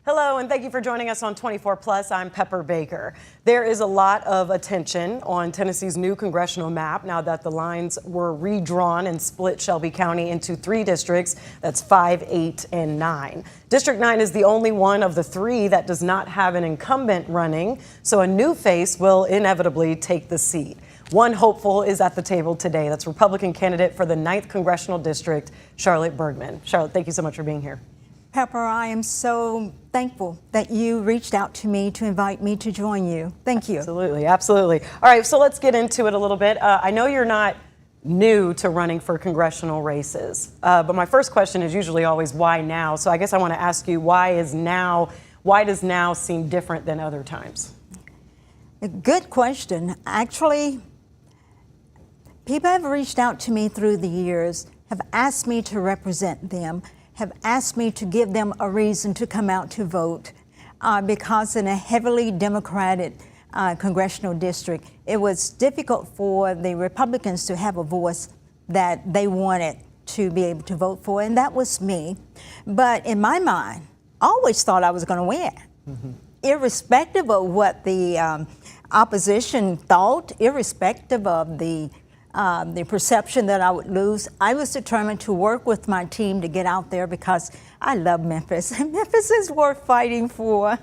Hello, and thank you for joining us on 24 Plus. I'm Pepper Baker. There is a lot of attention on Tennessee's new congressional map now that the lines were redrawn and split Shelby County into 3 districts. That's 5, 8, and 9. District 9 is the only one of the 3 that does not have an incumbent running, so a new face will inevitably take the seat. One hopeful is at the table today. That's Republican candidate for the 9th Congressional District, Charlotte Bergmann. Charlotte, thank you so much for being here. Pepper, I am so thankful that you reached out to me to invite me to join you. Thank you. Absolutely, absolutely. All right, so let's get into it a little bit. I know you're not new to running for congressional races, but my first question is usually always why now? So I guess I want to ask you, why does now seem different than other times? A good question. Actually, people have reached out to me through the years, have asked me to represent them, have asked me to give them a reason to come out to vote because in a heavily Democratic congressional district, it was difficult for the Republicans to have a voice that they wanted to be able to vote for, and that was me. But in my mind, I always thought I was going to win, irrespective of what the opposition thought, irrespective of the perception that I would lose. I was determined to work with my team to get out there because I love Memphis, and Memphis is worth fighting for.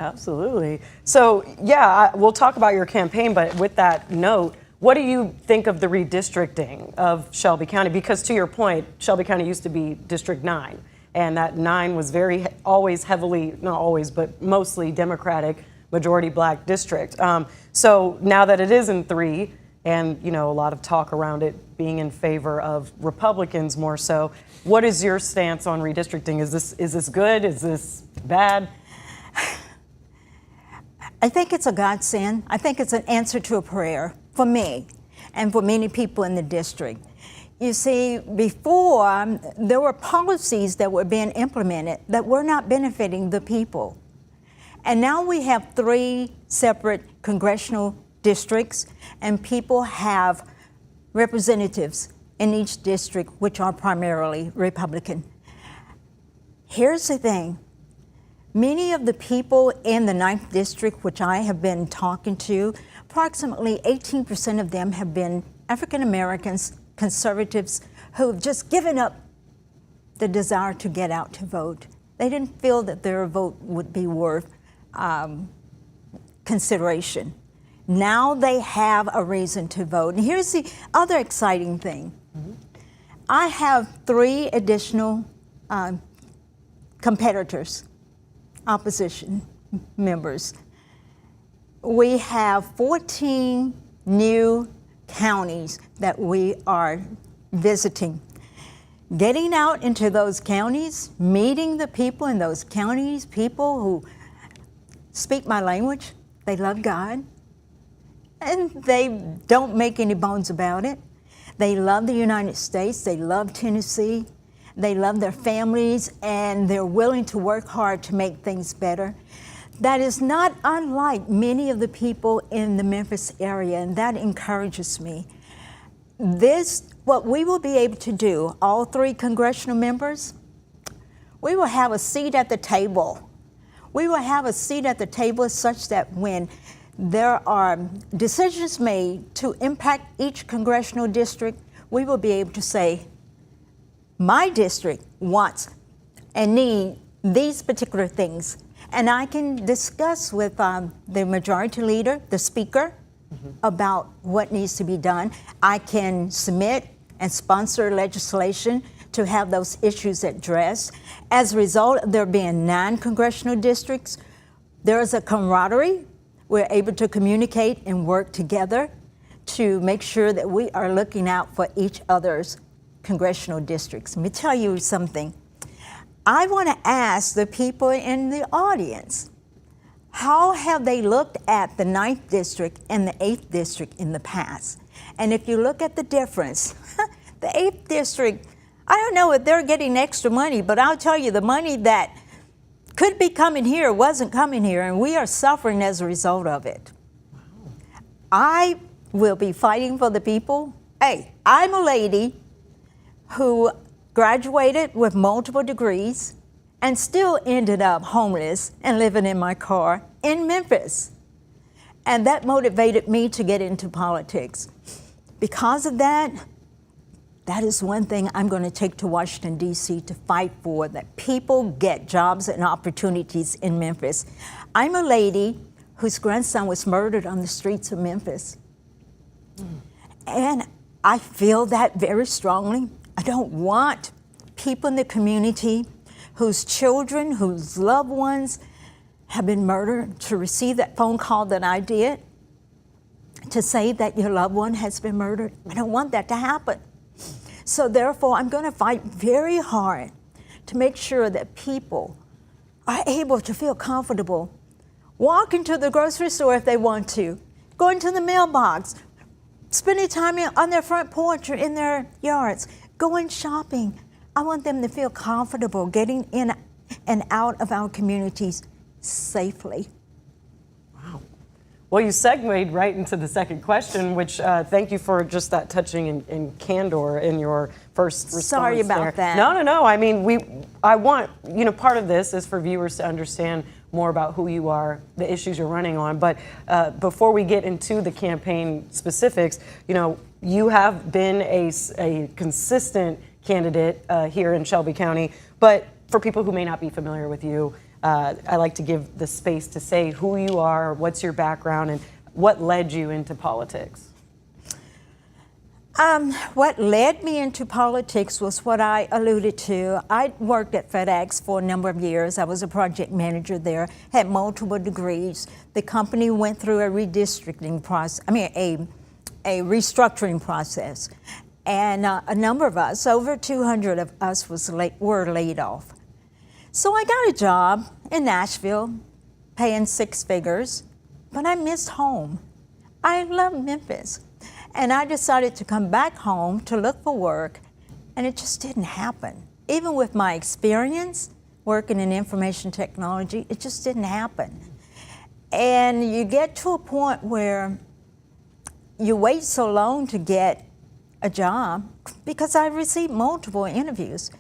Absolutely. So, yeah, we'll talk about your campaign, but with that note, what do you think of the redistricting of Shelby County? Because to your point, Shelby County used to be District 9, and that 9 was always heavily, not always, but mostly Democratic, majority black district. So now that it is in 3, and, you know, a lot of talk around it being in favor of Republicans more so. What is your stance on redistricting? Is this good? Is this bad? I think it's a godsend. I think it's an answer to a prayer for me and for many people in the district. You see, before, there were policies that were being implemented that were not benefiting the people. And now we have 3 separate congressional districts, and people have representatives in each district, which are primarily Republican. Here's the thing. Many of the people in the 9th district, which I have been talking to, approximately 18% of them have been African Americans, conservatives, who have just given up the desire to get out to vote. They didn't feel that their vote would be worth consideration. Now they have a reason to vote. And here's the other exciting thing. I have 3 additional competitors, opposition members. We have 14 new counties that we are visiting. Getting out into those counties, meeting the people in those counties, people who speak my language, they love God. And they don't make any bones about it. They love the United States. They love Tennessee. They love their families, and they're willing to work hard to make things better. That is not unlike many of the people in the Memphis area, and that encourages me. What we will be able to do, all 3 congressional members, we will have a seat at the table. We will have a seat at the table such that when there are decisions made to impact each congressional district, we will be able to say, my district wants and needs these particular things. And I can discuss with the majority leader, the speaker, about what needs to be done. I can submit and sponsor legislation to have those issues addressed. As a result of there being 9 congressional districts, there is a camaraderie. We're able to communicate and work together to make sure that we are looking out for each other's congressional districts. Let me tell you something. I want to ask the people in the audience, how have they looked at the 9th district and the 8th district in the past? And if you look at the difference, the 8th district, I don't know if they're getting extra money, but I'll tell you the money that could be coming here wasn't coming here, and we are suffering as a result of it. Wow. I will be fighting for the people. Hey, I'm a lady who graduated with multiple degrees, and still ended up homeless and living in my car in Memphis. And that motivated me to get into politics. Because of that, that is one thing I'm going to take to Washington, D.C. to fight for, that people get jobs and opportunities in Memphis. I'm a lady whose grandson was murdered on the streets of Memphis. And I feel that very strongly. I don't want people in the community whose children, whose loved ones have been murdered to receive that phone call that I did to say that your loved one has been murdered. I don't want that to happen. So therefore, I'm going to fight very hard to make sure that people are able to feel comfortable, walk into the grocery store if they want to, go into the mailbox, spending time on their front porch or in their yards, going shopping. I want them to feel comfortable getting in and out of our communities safely. Wow. Well, you segued right into the second question, which thank you for just that touching and candor in your first response. Sorry about that. No. I mean, I want, part of this is for viewers to understand more about who you are, the issues you're running on. But before we get into the campaign specifics, you have been a consistent candidate here in Shelby County. But for people who may not be familiar with you, I like to give the space to say who you are, what's your background, and what led you into politics. What led me into politics was what I alluded to. I worked at FedEx for a number of years. I was a project manager there, had multiple degrees. The company went through a redistricting process, a restructuring process. And a number of us, over 200 of us were laid off. So I got a job in Nashville, paying 6 figures, but I missed home. I love Memphis. And I decided to come back home to look for work, and it just didn't happen. Even with my experience working in information technology, it just didn't happen. And you get to a point where you wait so long to get a job, because I received multiple interviews.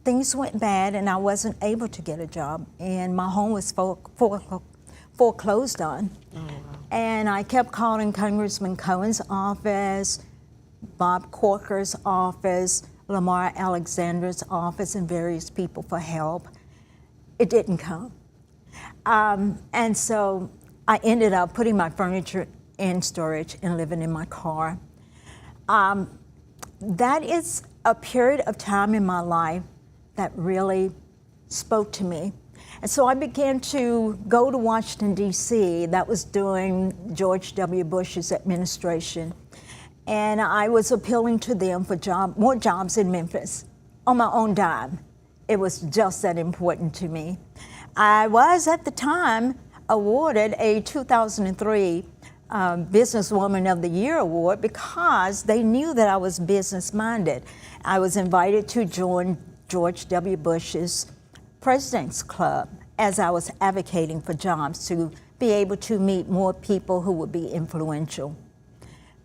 Things went bad and I wasn't able to get a job, and my home was foreclosed on. Oh, wow. And I kept calling Congressman Cohen's office, Bob Corker's office, Lamar Alexander's office, and various people for help. It didn't come. And so I ended up putting my furniture in storage and living in my car. That is a period of time in my life that really spoke to me. And so I began to go to Washington, D.C. That was during George W. Bush's administration. And I was appealing to them for more jobs in Memphis on my own dime. It was just that important to me. I was, at the time, awarded a 2003 Businesswoman of the Year award because they knew that I was business-minded. I was invited to join George W. Bush's President's Club as I was advocating for jobs, to be able to meet more people who would be influential.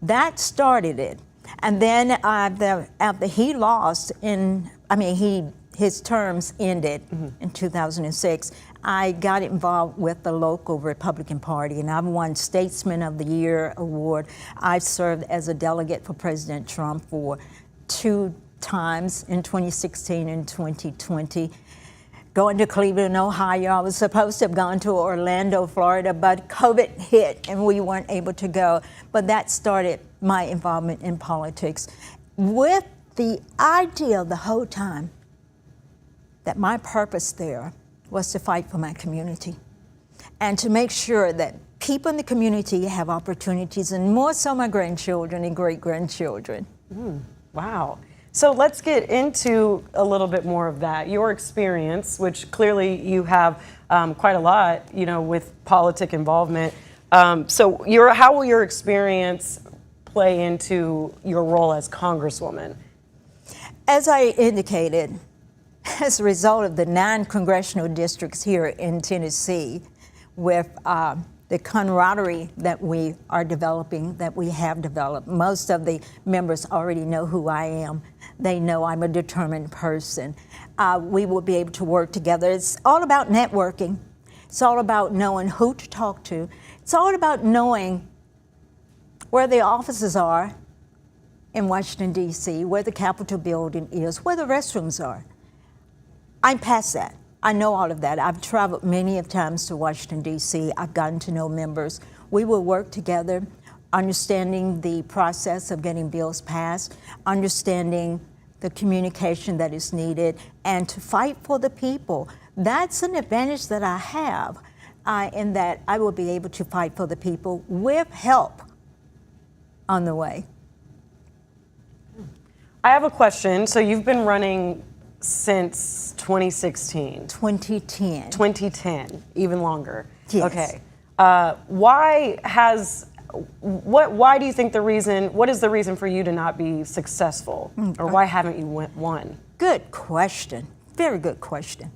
That started it. And then after he lost, his terms ended in 2006, I got involved with the local Republican Party, and I've won Statesman of the Year award. I've served as a delegate for President Trump for 2 times, in 2016 and 2020. Going to Cleveland, Ohio. I was supposed to have gone to Orlando, Florida, but COVID hit and we weren't able to go. But that started my involvement in politics, with the idea the whole time that my purpose there was to fight for my community and to make sure that people in the community have opportunities, and more so my grandchildren and great-grandchildren. Wow. So let's get into a little bit more of that. Your experience, which clearly you have quite a lot, with politic involvement. So how will your experience play into your role as Congresswoman? As I indicated, as a result of the 9 congressional districts here in Tennessee, with the camaraderie that we are developing, that we have developed. Most of the members already know who I am. They know I'm a determined person. We will be able to work together. It's all about networking. It's all about knowing who to talk to. It's all about knowing where the offices are in Washington, D.C., where the Capitol building is, where the restrooms are. I'm past that. I know all of that. I've traveled many of times to Washington, D.C. I've gotten to know members. We will work together, understanding the process of getting bills passed, understanding the communication that is needed, and to fight for the people. That's an advantage that I have, in that I will be able to fight for the people with help on the way. I have a question. So you've been running since 2016. 2010. 2010, even longer. Yes. Okay. Why do you think what is the reason for you to not be successful? Or why haven't you won? Good question. Very good question.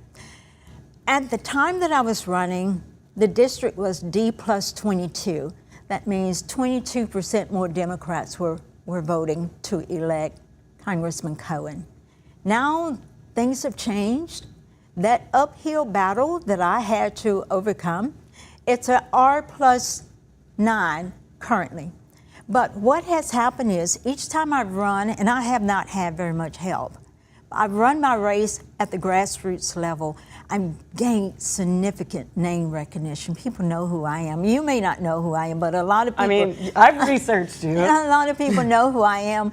At the time that I was running, the district was D plus 22. That means 22% more Democrats were voting to elect Congressman Cohen. Now things have changed. That uphill battle that I had to overcome, it's an R plus 9 currently. But what has happened is each time I've run, and I have not had very much help, I've run my race at the grassroots level. I've gained significant name recognition. People know who I am. You may not know who I am, but a lot of people. I mean, I've researched you. A lot of people know who I am.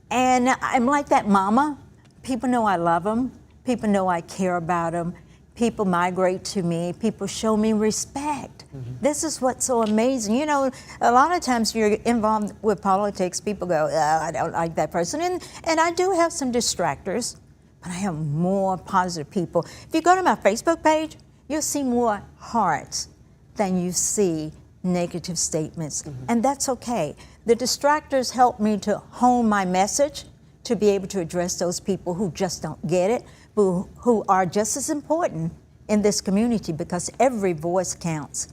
And I'm like that mama. People know I love them. People know I care about them. People migrate to me. People show me respect. Mm-hmm. This is what's so amazing. You know, a lot of times you're involved with politics, people go, oh, I don't like that person. And I do have some distractors, but I have more positive people. If you go to my Facebook page, you'll see more hearts than you see negative statements. Mm-hmm. And that's okay. The distractors help me to hone my message, to be able to address those people who just don't get it, who are just as important in this community, because every voice counts.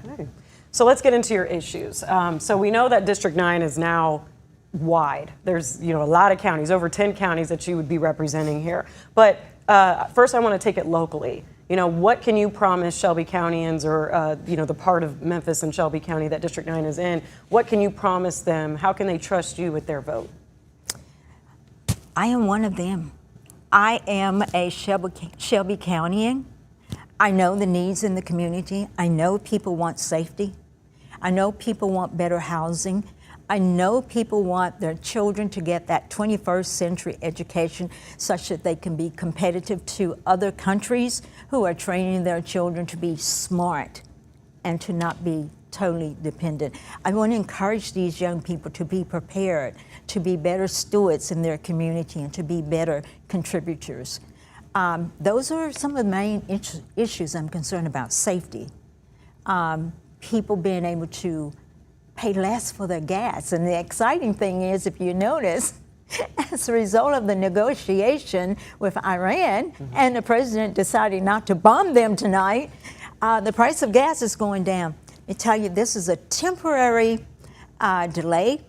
Okay. So let's get into your issues. So we know that District 9 is now wide. There's a lot of counties, over 10 counties that you would be representing here. But first I want to take it locally. What can you promise Shelby Countyans, or the part of Memphis and Shelby County that District 9 is in? What can you promise them? How can they trust you with their vote? I am one of them. I am a Shelby Countyan. I know the needs in the community. I know people want safety. I know people want better housing. I know people want their children to get that 21st century education such that they can be competitive to other countries who are training their children to be smart and to not be totally dependent. I want to encourage these young people to be prepared, to be better stewards in their community, and to be better contributors. Those are some of the main issues I'm concerned about. Safety, people being able to pay less for their gas. And the exciting thing is, if you notice, as a result of the negotiation with Iran, mm-hmm. and the president deciding not to bomb them tonight, the price of gas is going down. I tell you, this is a temporary delay.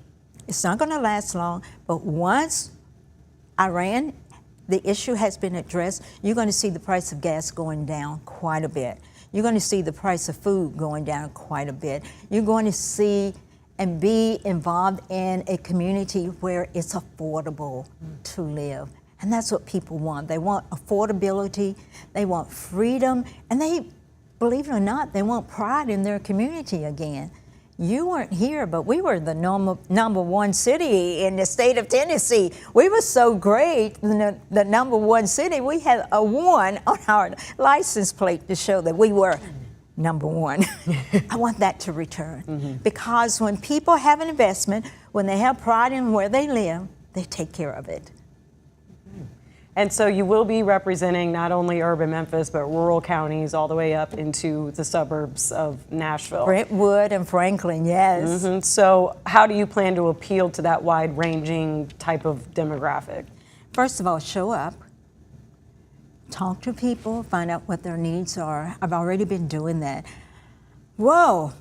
It's not going to last long, but once Iran, the issue has been addressed, you're going to see the price of gas going down quite a bit. You're going to see the price of food going down quite a bit. You're going to see and be involved in a community where it's affordable to live. And that's what people want. They want affordability, they want freedom, and they, believe it or not, they want pride in their community again. You weren't here, but we were the number one city in the state of Tennessee. We were so great, the number one city, we had a 1 on our license plate to show that we were number one. I want that to return. Mm-hmm. Because when people have an investment, when they have pride in where they live, they take care of it. And so you will be representing not only urban Memphis, but rural counties all the way up into the suburbs of Nashville. Brentwood and Franklin, yes. Mm-hmm. So how do you plan to appeal to that wide-ranging type of demographic? First of all, show up, talk to people, find out what their needs are. I've already been doing that. Whoa,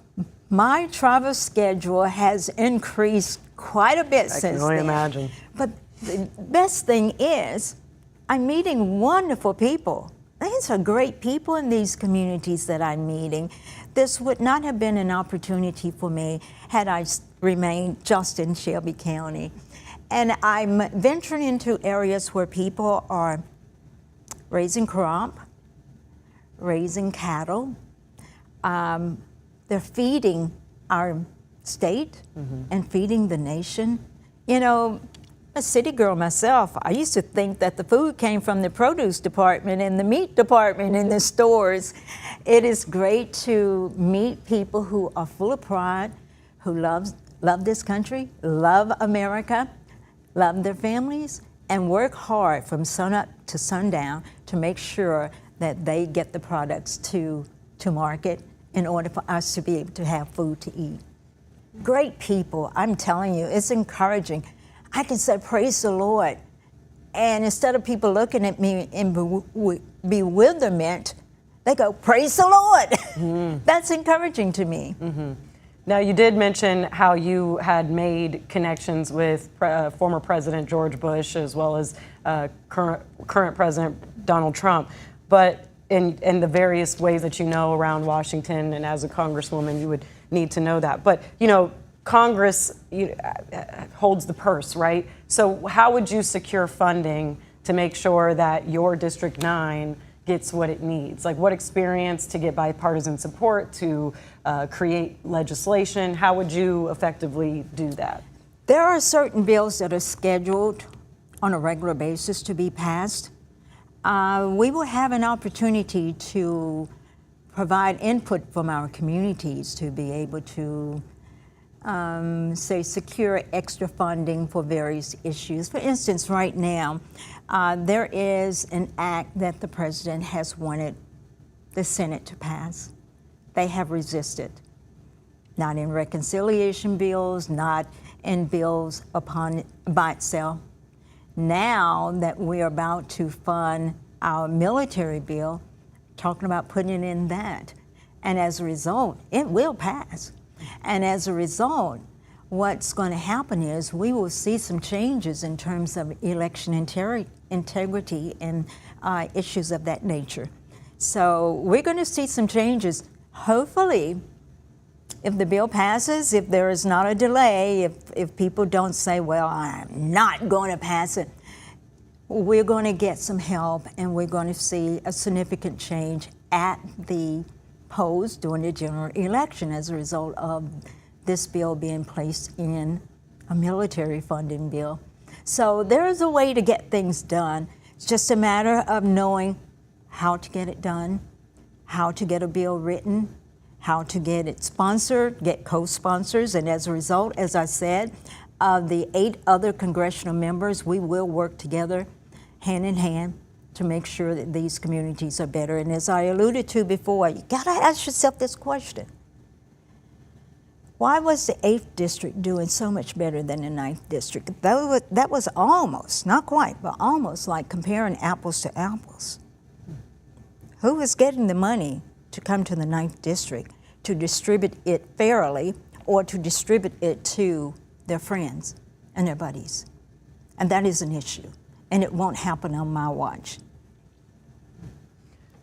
My travel schedule has increased quite a bit since I can only then. imagine. But the best thing is, I'm meeting wonderful people. These are great people in these communities that I'm meeting. This would not have been an opportunity for me had I remained just in Shelby County. And I'm venturing into areas where people are raising crop, raising cattle. They're feeding our state and feeding the nation. You know, a city girl myself, I used to think that the food came from the produce department and the meat department in the stores. It is great to meet people who are full of pride, who love this country, love America, love their families, and work hard from sunup to sundown to make sure that they get the products to market in order for us to be able to have food to eat. Great people, I'm telling you, it's encouraging. I can say, praise the Lord. And instead of people looking at me in bewilderment, they go, praise the Lord. That's encouraging to me. Now, you did mention how you had made connections with former President George Bush as well as current President Donald Trump, but in the various ways that you know around Washington, and as a congresswoman, you would need to know that. But, you know, Congress holds the purse, right? So how would you secure funding to make sure that your District 9 gets what it needs? Like, what experience to get bipartisan support to create legislation? How would you effectively do that? There are certain bills that are scheduled on a regular basis to be passed. We will have an opportunity to provide input from our communities to be able to secure extra funding for various issues. For instance, right now, there is an act that the president has wanted the Senate to pass. They have resisted. Not in reconciliation bills, not in bills by itself. Now that we're about to fund our military bill, talking about putting in that. And as a result, it will pass. And as a result, what's going to happen is we will see some changes in terms of election integrity and issues of that nature. So we're going to see some changes. Hopefully, if the bill passes, if there is not a delay, if people don't say, well, I'm not going to pass it, we're going to get some help and we're going to see a significant change at the polls during the general election as a result of this bill being placed in a military funding bill. So there is a way to get things done. It's just a matter of knowing how to get it done, how to get a bill written, how to get it sponsored, get co-sponsors, and as a result, as I said, the 8 other congressional members, we will work together hand in hand to make sure that these communities are better. And as I alluded to before, you gotta ask yourself this question. Why was the 8th district doing so much better than the 9th district? That was almost, not quite, but almost like comparing apples to apples. Who was getting the money to come to the 9th district to distribute it fairly or to distribute it to their friends and their buddies? And that is an issue, and it won't happen on my watch.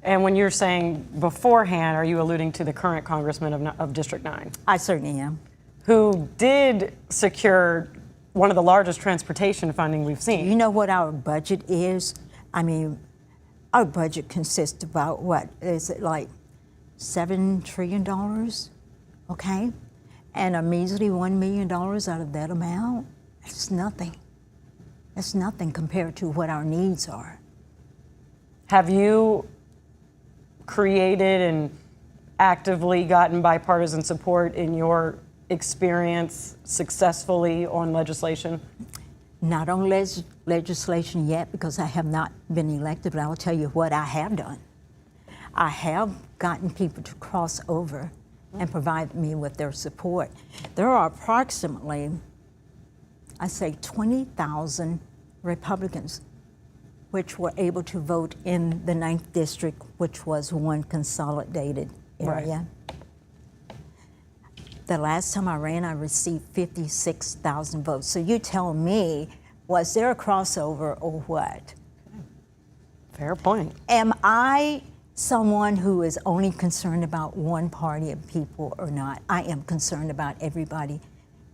And when you're saying beforehand, are you alluding to the current congressman of District 9? I certainly am. Who did secure one of the largest transportation funding we've seen. You know what our budget is? I mean, our budget consists of about, what, is it like $7 trillion? Okay? And a measly $1 million out of that amount, it's nothing. It's nothing compared to what our needs are. Have you created and actively gotten bipartisan support in your experience successfully on legislation? Not on legislation yet, because I have not been elected, but I will tell you what I have done. I have gotten people to cross over and provide me with their support. There are approximately, I say 20,000 Republicans which were able to vote in the 9th district, which was one consolidated area. Right. The last time I ran, I received 56,000 votes. So you tell me, was there a crossover or what? Fair point. Am I someone who is only concerned about one party of people or not? I am concerned about everybody,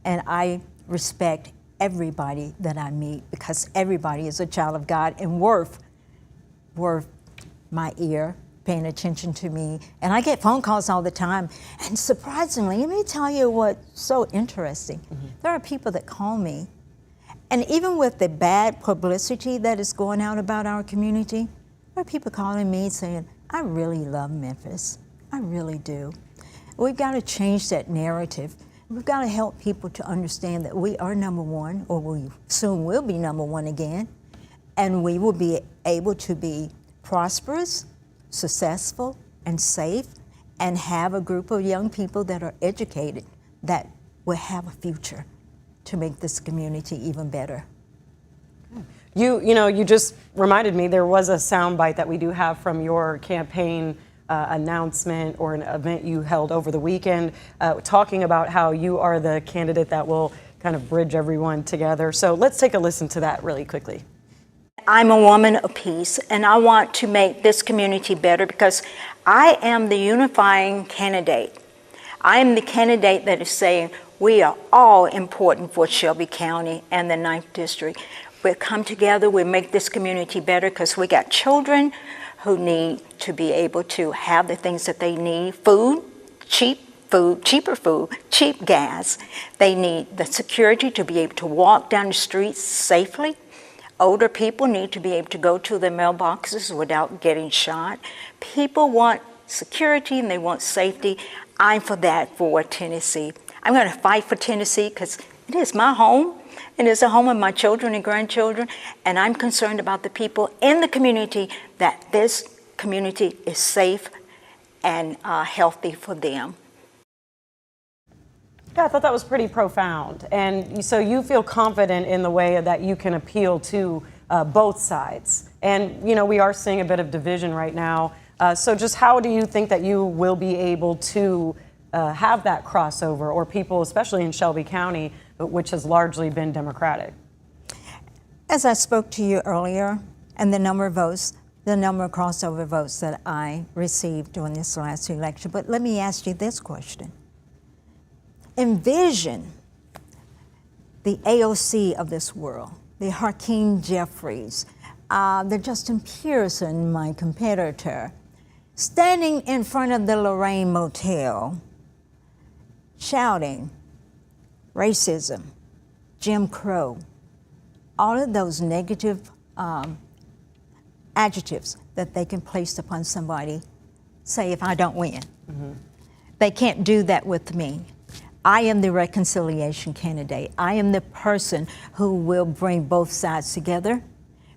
and I respect everybody that I meet because everybody is a child of God and worth my ear, paying attention to me. And I get phone calls all the time. And surprisingly, let me tell you what's so interesting. There are people that call me, and even with the bad publicity that is going out about our community, there are people calling me saying, I really love Memphis. I really do. We've got to change that narrative. We've got to help people to understand that we are number one, or we soon will be number one again, and we will be able to be prosperous, successful, and safe, and have a group of young people that are educated that will have a future to make this community even better. You just reminded me there was a soundbite that we do have from your campaign announcement or an event you held over the weekend, talking about how you are the candidate that will kind of bridge everyone together. So let's take a listen to that really quickly. I'm a woman of peace, and I want to make this community better because I am the unifying candidate. I am the candidate that is saying we are all important for Shelby County and the 9th District. We'll come together, we'll make this community better because we got children who need to be able to have the things that they need, cheaper food, cheap gas. They need the security to be able to walk down the streets safely. Older people need to be able to go to their mailboxes without getting shot. People want security and they want safety. I'm for that for Tennessee. I'm going to fight for Tennessee because it is my home. It is the home of my children and grandchildren, and I'm concerned about the people in the community, that this community is safe and healthy for them. Yeah, I thought that was pretty profound. And so you feel confident in the way that you can appeal to both sides. And, we are seeing a bit of division right now. So just how do you think that you will be able to have that crossover, or people, especially in Shelby County, which has largely been Democratic? As I spoke to you earlier, and the number of crossover votes that I received during this last election, but let me ask you this question. Envision the AOC of this world, the Hakeem Jeffries, the Justin Pearson, my competitor, standing in front of the Lorraine Motel, shouting racism, Jim Crow, all of those negative adjectives that they can place upon somebody, say, if I don't win. They can't do that with me. I am the reconciliation candidate. I am the person who will bring both sides together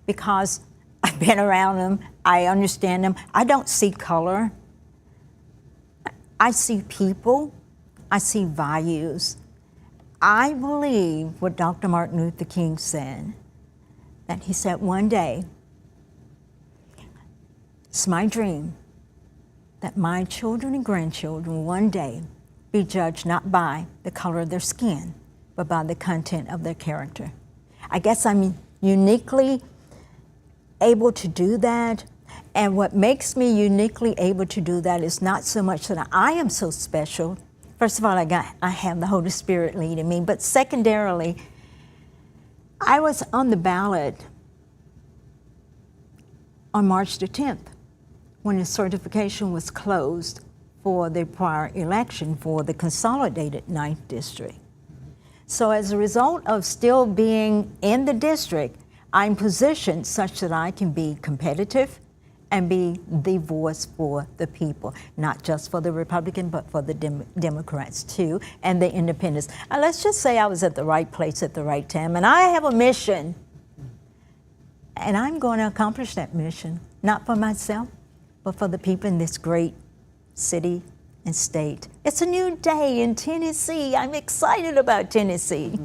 because I've been around them. I understand them. I don't see color. I see people. I see values. I believe what Dr. Martin Luther King said, that he said one day, it's my dream that my children and grandchildren one day be judged not by the color of their skin, but by the content of their character. I guess I'm uniquely able to do that. And what makes me uniquely able to do that is not so much that I am so special. First of all, I have the Holy Spirit leading me, but secondarily, I was on the ballot on March the 10th when the certification was closed for the prior election for the consolidated 9th District. So as a result of still being in the district, I'm positioned such that I can be competitive and be the voice for the people, not just for the Republican, but for the Democrats too, and the independents. And let's just say I was at the right place at the right time, and I have a mission, and I'm going to accomplish that mission, not for myself, but for the people in this great city and state. It's a new day in Tennessee. I'm excited about Tennessee.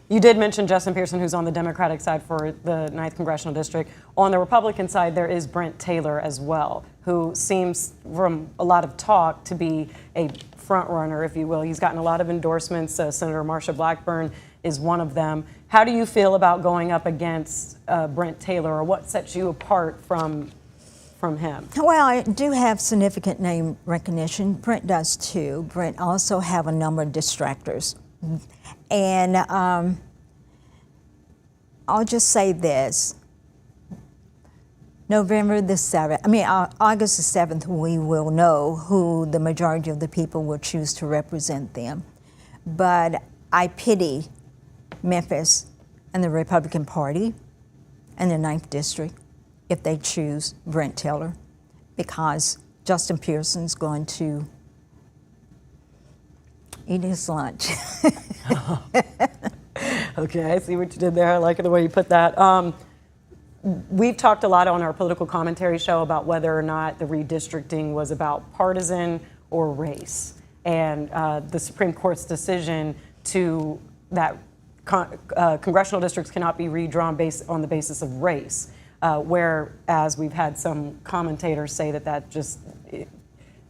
You did mention Justin Pearson, who's on the Democratic side for the 9th Congressional District. On the Republican side, there is Brent Taylor as well, who seems, from a lot of talk, to be a front runner, if you will. He's gotten a lot of endorsements. Senator Marsha Blackburn is one of them. How do you feel about going up against Brent Taylor, or what sets you apart from him? Well, I do have significant name recognition. Brent does too. Brent also have a number of distractors. And I'll just say this. November the 7th, August the 7th, we will know who the majority of the people will choose to represent them. But I pity Memphis and the Republican Party and the 9th District if they choose Brent Taylor, because Justin Pearson's going to eat his lunch. Okay, I see what you did there. I like the way you put that. We've talked a lot on our political commentary show about whether or not the redistricting was about partisan or race, and the Supreme Court's decision to that congressional districts cannot be redrawn based on the basis of race, whereas we've had some commentators say that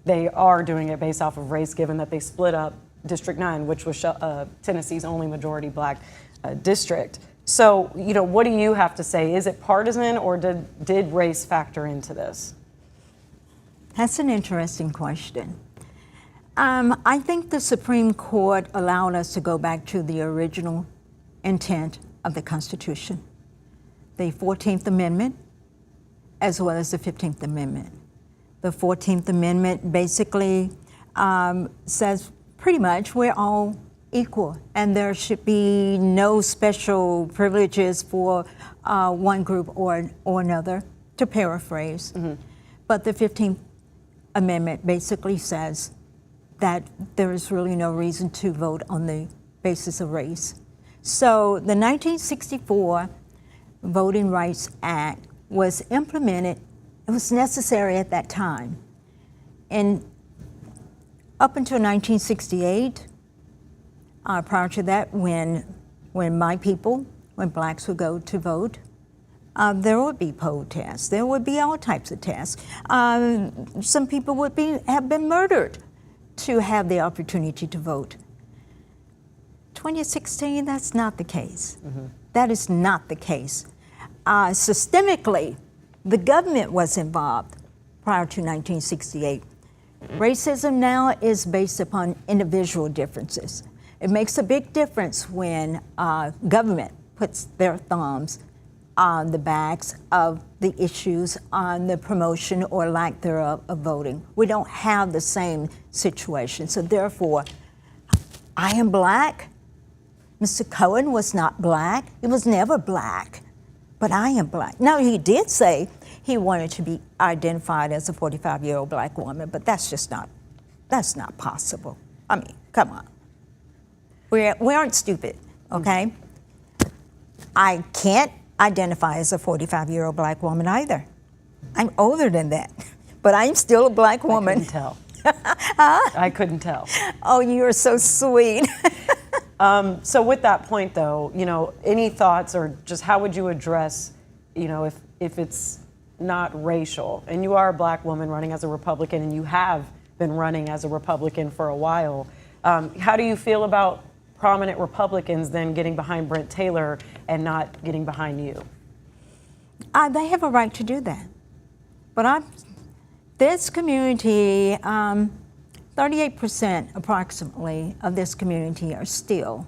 they are doing it based off of race, given that they split up District 9, which was Tennessee's only majority black district. So, what do you have to say? Is it partisan, or did race factor into this? That's an interesting question. I think the Supreme Court allowed us to go back to the original intent of the Constitution, the 14th Amendment, as well as the 15th Amendment. The 14th Amendment basically says pretty much we're all equal, and there should be no special privileges for one group or another, to paraphrase. Mm-hmm. But the 15th Amendment basically says that there is really no reason to vote on the basis of race. So the 1964 Voting Rights Act was implemented. It was necessary at that time. And up until 1968, prior to that, when my people, when blacks would go to vote, there would be poll tests. There would be all types of tests. Some people would have been murdered to have the opportunity to vote. 2016, that's not the case. Mm-hmm. That is not the case. Systemically, the government was involved prior to 1968. Racism now is based upon individual differences. It makes a big difference when government puts their thumbs on the backs of the issues, on the promotion or lack thereof of voting. We don't have the same situation. So therefore, I am black. Mr. Cohen was not black. He was never black, but I am black. Now, he did say he wanted to be identified as a 45-year-old black woman, but that's not possible. I mean, come on. We aren't stupid, okay? I can't identify as a 45-year-old black woman either. I'm older than that, but I'm still a black woman. I couldn't tell. I couldn't tell. Oh, you are so sweet. So with that point, though, any thoughts, or just how would you address, if it's not racial, and you are a black woman running as a Republican, and you have been running as a Republican for a while, how do you feel about prominent Republicans then getting behind Brent Taylor and not getting behind you? They have a right to do that. But this community, 38% approximately of this community are still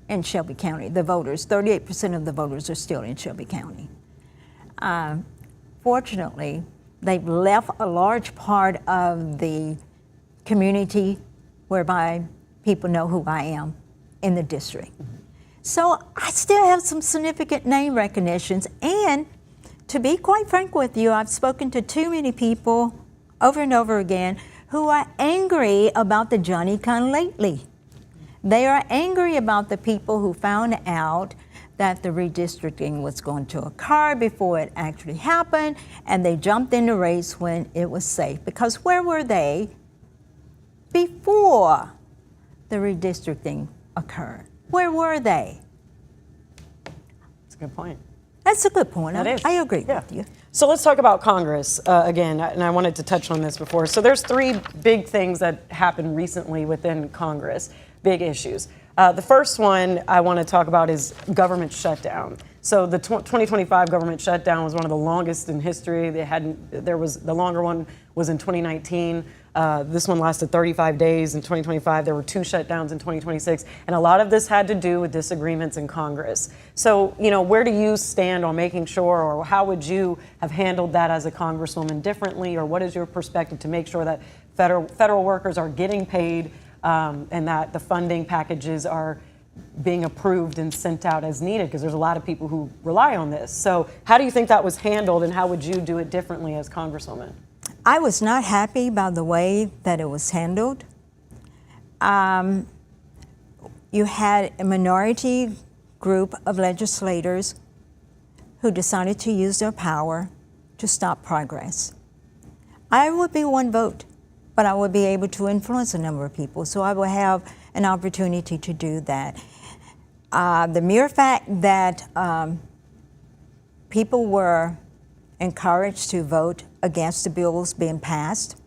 in Shelby County. The voters, 38% of the voters are still in Shelby County. Fortunately, they've left a large part of the community whereby people know who I am in the district. So I still have some significant name recognitions, and to be quite frank with you, I've spoken to too many people over and over again who are angry about the Johnny Come Lately. They are angry about the people who found out that the redistricting was going to occur before it actually happened, and they jumped in the race when it was safe. Because where were they before the redistricting occurred? Where were they? That's a good point. That's a good point. That is. I agree Yeah. with you. So let's talk about Congress again, and I wanted to touch on this before. So there's three big things that happened recently within Congress, big issues. The first one I want to talk about is government shutdown. So the 2025 government shutdown was one of the longest in history. The longer one was in 2019. This one lasted 35 days in 2025. There were 2 shutdowns in 2026. And a lot of this had to do with disagreements in Congress. So, where do you stand on making sure, or how would you have handled that as a congresswoman differently? Or what is your perspective to make sure that federal workers are getting paid and that the funding packages are being approved and sent out as needed? Because there's a lot of people who rely on this. So how do you think that was handled, and how would you do it differently as Congresswoman? I was not happy about the way that it was handled. You had a minority group of legislators who decided to use their power to stop progress. I would be one vote, but I would be able to influence a number of people, so I will have an opportunity to do that. The mere fact that people were encouraged to vote against the bills being passed,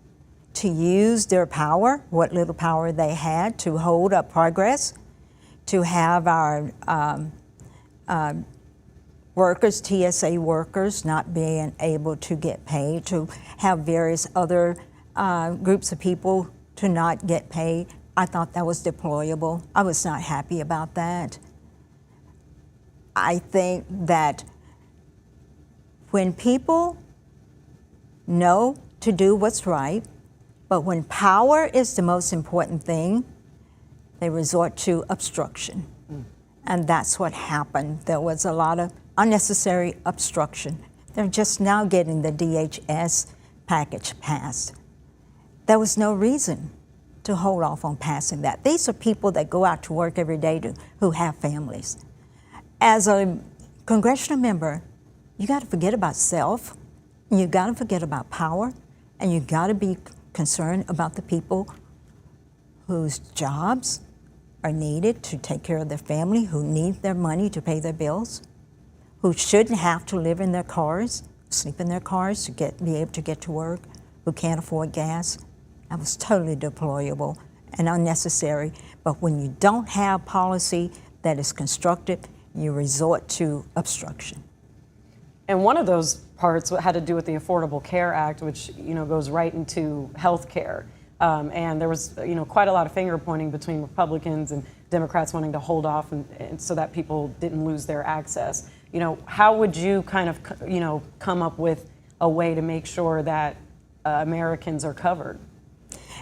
to use their power, what little power they had, to hold up progress, to have our workers, TSA workers, not being able to get paid, to have various other groups of people to not get paid. I thought that was deplorable. I was not happy about that. I think that when people know to do what's right, but when power is the most important thing, they resort to obstruction. And that's what happened. There was a lot of unnecessary obstruction. They're just now getting the DHS package passed. There was no reason to hold off on passing that. These are people that go out to work every day who have families. As a congressional member, you got to forget about self, and you got to forget about power, and you got to be concerned about the people whose jobs are needed to take care of their family, who need their money to pay their bills, who shouldn't have to live in their cars, sleep in their cars to be able to get to work, who can't afford gas. That was totally deplorable and unnecessary. But when you don't have policy that is constructive, you resort to obstruction. And one of those parts had to do with the Affordable Care Act, which goes right into health care. And there was quite a lot of finger pointing between Republicans and Democrats wanting to hold off and so that people didn't lose their access. How would you kind of come up with a way to make sure that Americans are covered?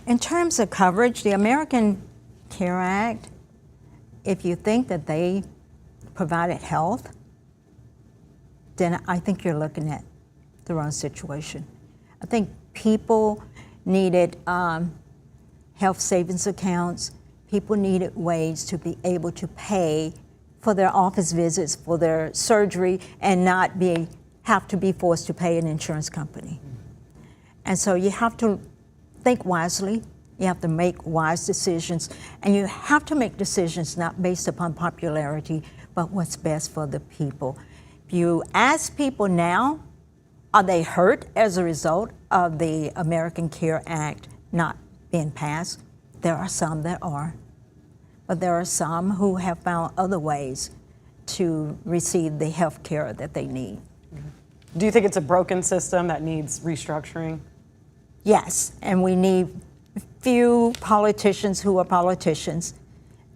In terms of coverage, the American Care Act, if you think that they provided health, then I think you're looking at the wrong situation. I think people needed health savings accounts. People needed ways to be able to pay for their office visits, for their surgery, and not have to be forced to pay an insurance company. And so you have to think wisely. You have to make wise decisions, and you have to make decisions not based upon popularity, but what's best for the people. If you ask people now, are they hurt as a result of the American Care Act not being passed? There are some that are, but there are some who have found other ways to receive the health care that they need. Do you think it's a broken system that needs restructuring? Yes, and we need few politicians who are politicians,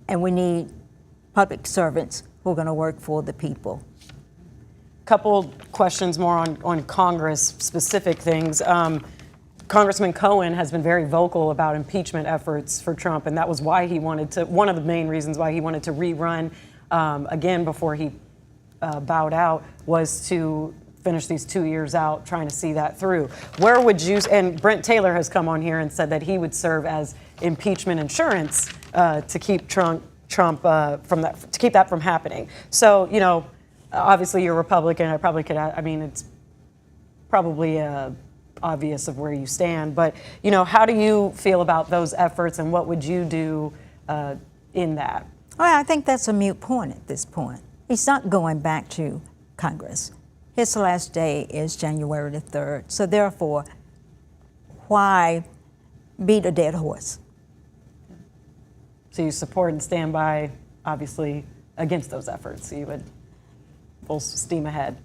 and we need public servants who are going to work for the people. Couple questions more on Congress specific things. Congressman Cohen has been very vocal about impeachment efforts for Trump, and that was why he wanted to, one of the main reasons why he wanted to rerun again before he bowed out, was to finish these 2 years out, trying to see that through. Where would you, and Brent Taylor has come on here and said that he would serve as impeachment insurance to keep Trump from that, to keep that from happening. So, obviously you're a Republican. I probably could, it's probably obvious of where you stand, but how do you feel about those efforts, and what would you do in that? Well, I think that's a moot point at this point. He's not going back to Congress. His last day is January the 3rd. So therefore, why beat a dead horse? So you support and stand by, obviously, against those efforts. So you would full steam ahead.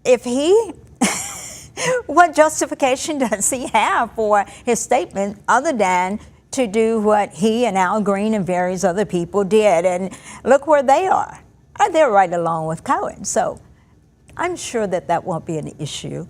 If he, what justification does he have for his statement other than to do what he and Al Green and various other people did? And look where they are. They're right along with Cohen. So I'm sure that that won't be an issue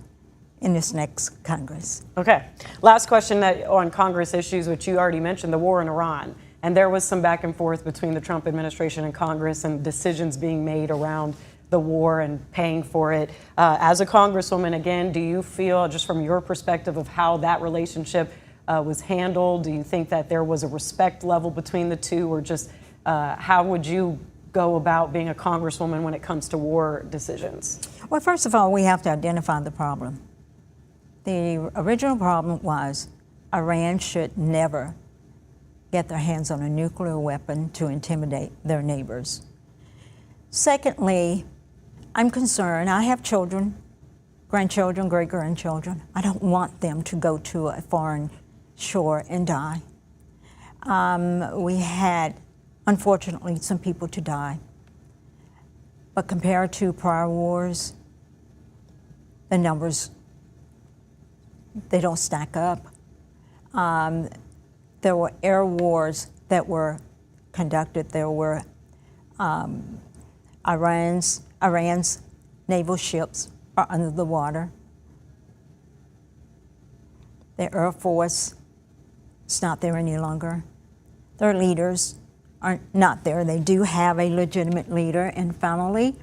in this next Congress. Okay. Last question on Congress issues, which you already mentioned, the war in Iran. And there was some back and forth between the Trump administration and Congress and decisions being made around the war and paying for it. As a Congresswoman, again, do you feel, just from your perspective of how that relationship was handled, do you think that there was a respect level between the two, or just how would you go about being a Congresswoman when it comes to war decisions? Well, first of all, we have to identify the problem. The original problem was Iran should never get their hands on a nuclear weapon to intimidate their neighbors. Secondly, I'm concerned. I have children, grandchildren, great-grandchildren. I don't want them to go to a foreign shore and die. We had, unfortunately, some people to die. But compared to prior wars, the numbers, they don't stack up. There were air wars that were conducted. There were Iran's naval ships are under the water. The Air Force is not there any longer. Their leaders are not there. They do have a legitimate leader, and finally,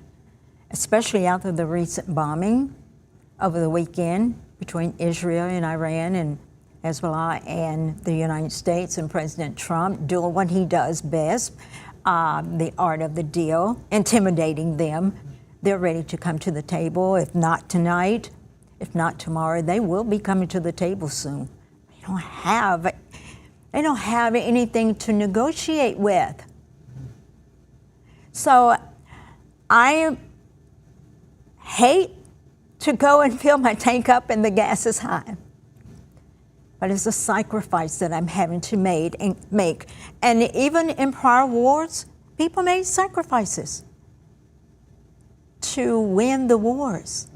especially after the recent bombing over the weekend between Israel and Iran and Hezbollah and the United States and President Trump doing what he does best, the art of the deal, intimidating them. They're ready to come to the table. If not tonight, if not tomorrow, they will be coming to the table soon. They don't have anything to negotiate with. So I hate to go and fill my tank up and the gas is high. But it's a sacrifice that I'm having to make. And even in prior wars, people made sacrifices to win the wars.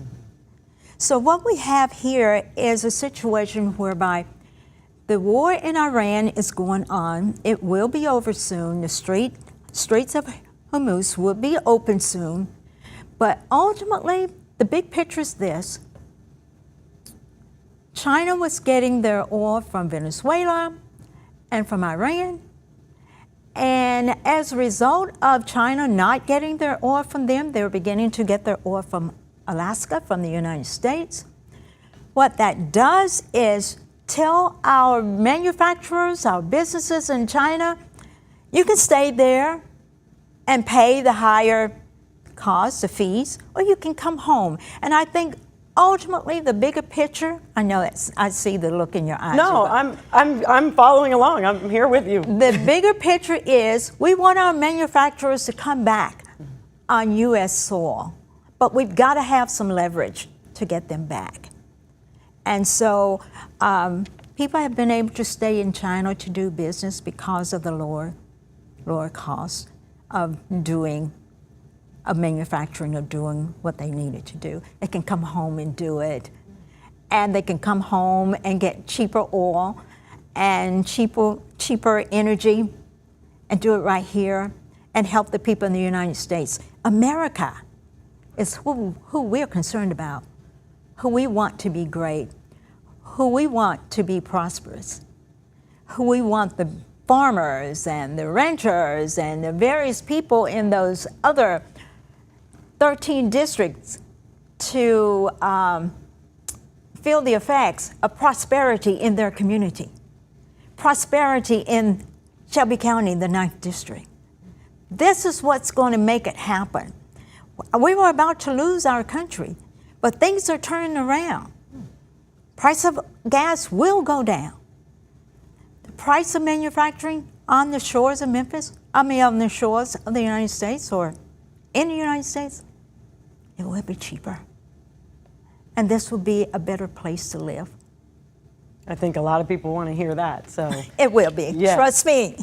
So what we have here is a situation whereby the war in Iran is going on. It will be over soon. The Straits of Hormuz will be open soon. But ultimately, the big picture is this. China was getting their oil from Venezuela and from Iran. And as a result of China not getting their oil from them, they were beginning to get their oil from Alaska, from the United States. What that does is tell our manufacturers, our businesses in China, you can stay there and pay the higher costs, the fees, or you can come home. And I think ultimately, the bigger picture, I know I see the look in your eyes. No, I'm following along. I'm here with you. The bigger picture is we want our manufacturers to come back on U.S. soil, but we've got to have some leverage to get them back. And so people have been able to stay in China to do business because of the lower cost of manufacturing, of doing what they needed to do. They can come home and do it. And they can come home and get cheaper oil and cheaper energy and do it right here and help the people in the United States. America is who we're concerned about, who we want to be great, who we want to be prosperous, who we want the farmers and the renters and the various people in those other 13 districts to feel the effects of prosperity in their community. Prosperity in Shelby County, the 9th district. This is what's going to make it happen. We were about to lose our country, but things are turning around. Price of gas will go down. The price of manufacturing on the shores of Memphis, on the shores of the United States or in the United States, it will be cheaper. and this will be a better place to live. I think a lot of people want to hear that. So It will be. Yes. Trust me.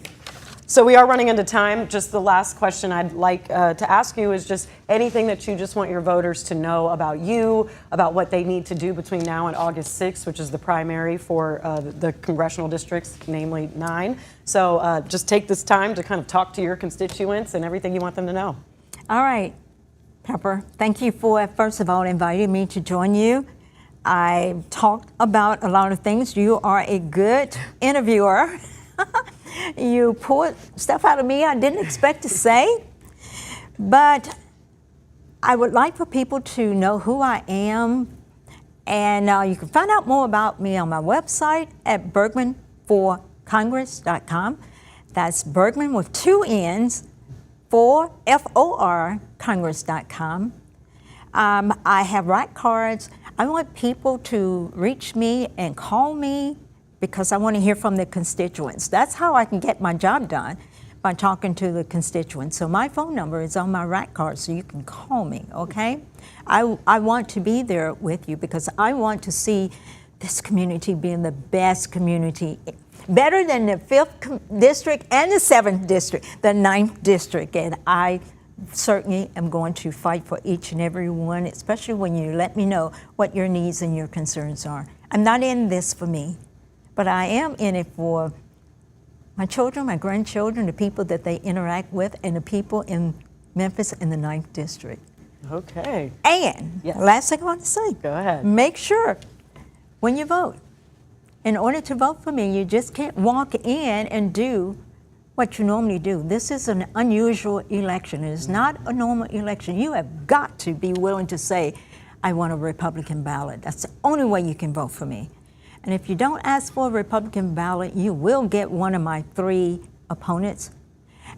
So we are running into time. Just the last question I'd like to ask you is just anything that you just want your voters to know about you, about what they need to do between now and August 6th, which is the primary for the congressional districts, namely 9. So just take this time to kind of talk to your constituents and everything you want them to know. All right, Pepper, thank you for, first of all, inviting me to join you. I talked about a lot of things. You are a good interviewer. You pulled stuff out of me I didn't expect to say, but I would like for people to know who I am, and you can find out more about me on my website at bergmanforcongress.com. That's Bergman with 2 N's, for FOR Congress.com. I have write cards. I want people to reach me and call me because I want to hear from the constituents. That's how I can get my job done, by talking to the constituents. So my phone number is on my write card, so you can call me, okay? I want to be there with you because I want to see this community being the best community, better than the 5th district and the 7th district, the 9th district. And I certainly am going to fight for each and every one, especially when you let me know what your needs and your concerns are. I'm not in this for me, but I am in it for my children, my grandchildren, the people that they interact with, and the people in Memphis in the 9th district. Okay. And Yes. last thing I want to say, Go ahead. make sure when you vote, in order to vote for me, you just can't walk in and do what you normally do. This is an unusual election. It is not a normal election. You have got to be willing to say, I want a Republican ballot. That's the only way you can vote for me. And if you don't ask for a Republican ballot, you will get one of my 3 opponents.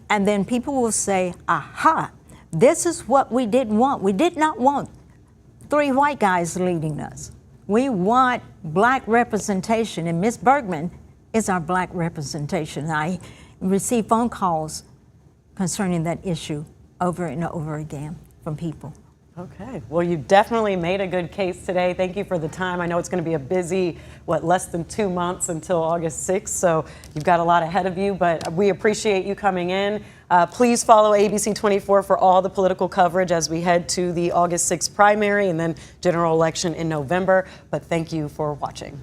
And then people will say, aha, this is what we didn't want. We did not want 3 white guys leading us. We want black representation, and Ms. Bergmann is our black representation. I receive phone calls concerning that issue over and over again from people. Okay. Well, you definitely made a good case today. Thank you for the time. I know it's going to be a busy, less than 2 months until August 6th, so you've got a lot ahead of you, but we appreciate you coming in. Please follow ABC 24 for all the political coverage as we head to the August 6th primary and then general election in November, but thank you for watching.